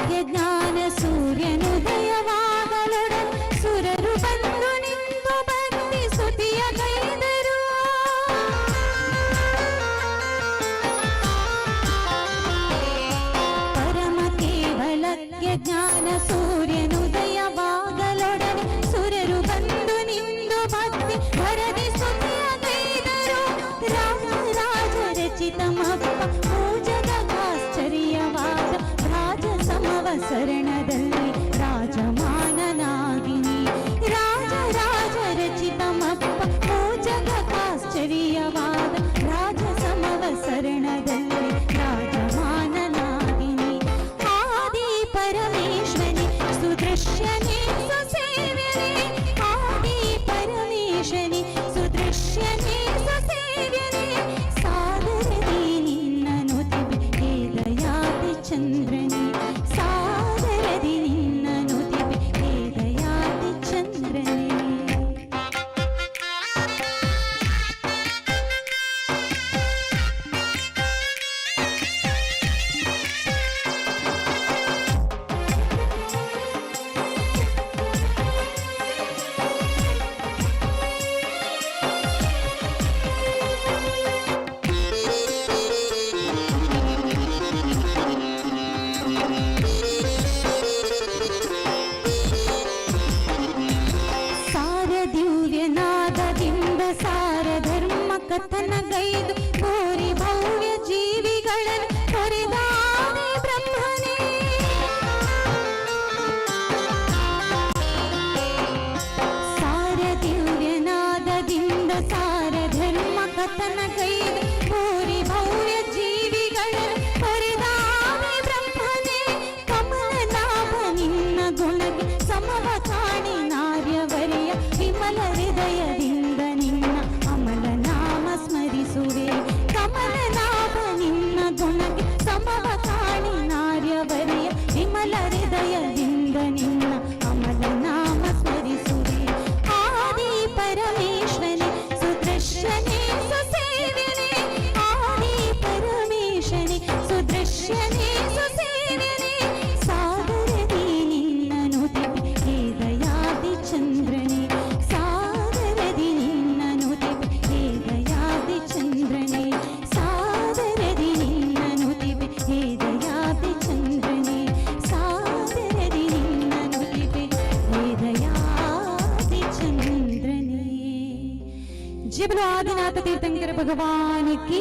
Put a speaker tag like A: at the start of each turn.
A: ಜ್ಞಾನ ಸೂರ್ಯನುದಯವಾಗಲೊಡನೆ ಸುರರು ಬಂದು ನಿಂತು ಭಕ್ತಿ ಸ್ತುತಿಯ ಗೈದರು. ಪರಮ ಕೇವಲಕ್ಕೆ ಜ್ಞಾನ ಸೂರ್ಯನುದಯವಾಗಲೊಡನೆ ಸುರರು ಬಂದು ನಿಂತು ಭಕ್ತಿ ಭರದಿ ಸ್ತುತಿಯ ಗೈದರು. ರಾಜ ರಚಿತಮಪ್ಪ ಭೋಜಗಾಶ್ಚರ್ಯವಾದ ರಾಜ ಸಮವಸರಣದಲ್ಲಿ ರಾಜಮಾನನಾಗಿನಿ. ರಾಜ ರಚಿತಮಪ್ಪ ಭೋಜಗಾಶ್ಚರ್ಯವಾದ ರಾಜ ಸಮವಸರಣದಲ್ಲಿ ರಾಜಮಾನನಾಗಿನಿ. ಆದಿ ಪರಮೇಶ್ವರಿ ಸುದೃಶ್ಯನೇ ಸುಸೇವ್ಯನೇ. ಆದಿ ಪರಮೇಶ್ವರಿ ಸುದೃಶ್ಯನೇ ಸುಸೇವ್ಯನೇ. ಸಾದರದಿ ನಿನ್ನನು ತಿಬೆ ಹೇ ದಯಾತಿ ಚಂದ್ರನೇ. ಸಾದರದಿ ನಿನ್ನನು ತಿಬೆ ಹೇ ದಯಾತಿ ಚಂದ್ರನೇ. ದಿವ್ಯನಾದದಿಂದ ಸಾರ ಧರ್ಮ ಕಥನಗೈದು ಕೋರಿ ಭವ್ಯ ಜೀವಿಗಳನ್ನು ತೊರೆದಾನೆ ಬ್ರಹ್ಮನೇ. ಸಾರ ದಿವ್ಯನಾದದಿಂದ ಸಾರ ಧರ್ಮ ಕಥನಗೈದು ಕೋರಿ ಭವ್ಯ ಜೀವಿಗಳನ್ನು ತೊರೆದಾನೆ ಬ್ರಹ್ಮನೇ. ಕಮಲನಾಭ ನಿನ್ನ ಗುಣಕ್ಕೆ ಸಮವ ಕಾಣಿ ನಾರ್ಯವರಿಯ ವಿಮಲ ಹೃದಯದಿಂದ ನಿನ್ನ ಅಮಲ ನಾಮ ಸ್ಮರಿಸುವೆ. ಕಮಲನಾಭ ನಿನ್ನ ಗುಣಕ್ಕೆ ಸಮವ ಕಾಣಿ ನಾರ್ಯವರಿಯ ವಿಮಲ ಹೃದಯದಿಂದ ನಿನ್ನ ಅಮಲ ನಾಮ ಸ್ಮರಿಸುವೆ. ಆದಿ ಪರಮೇಶ್ವರನೇ ಸುದೃಶ್ಯನೇ ಸುಸೇವ್ಯನೇ. ಆದಿ ಪರಮೇಶ್ವರನೇ ಸುದೃಶ್ಯನೇ ಸುಸೇವ್ಯನೇ. ಸಾದರದಿ ನಿನ್ನನು ತಿಬೆ ಹೇ ದಯಾತಿ ಚಂದ್ರನೇ. ಸಾದರದಿ ನಿನ್ನನು ತಿಬೆ ಹೇ ದಯಾತಿ ಚಂದ್ರನೇ. ಸಾದರದಿ ನಿನ್ನನು ತಿಬೆ ಹೇ ದಯಾತಿ ಚಂದ್ರನೇ. ಸಾದರದಿ ನಿನ್ನನು ತಿಬೆ ಹೇ ದಯಾತಿ ಚಂದ್ರನೇ. ಜಯ बोलो आदिनाथ तीर्थंकर भगवान की।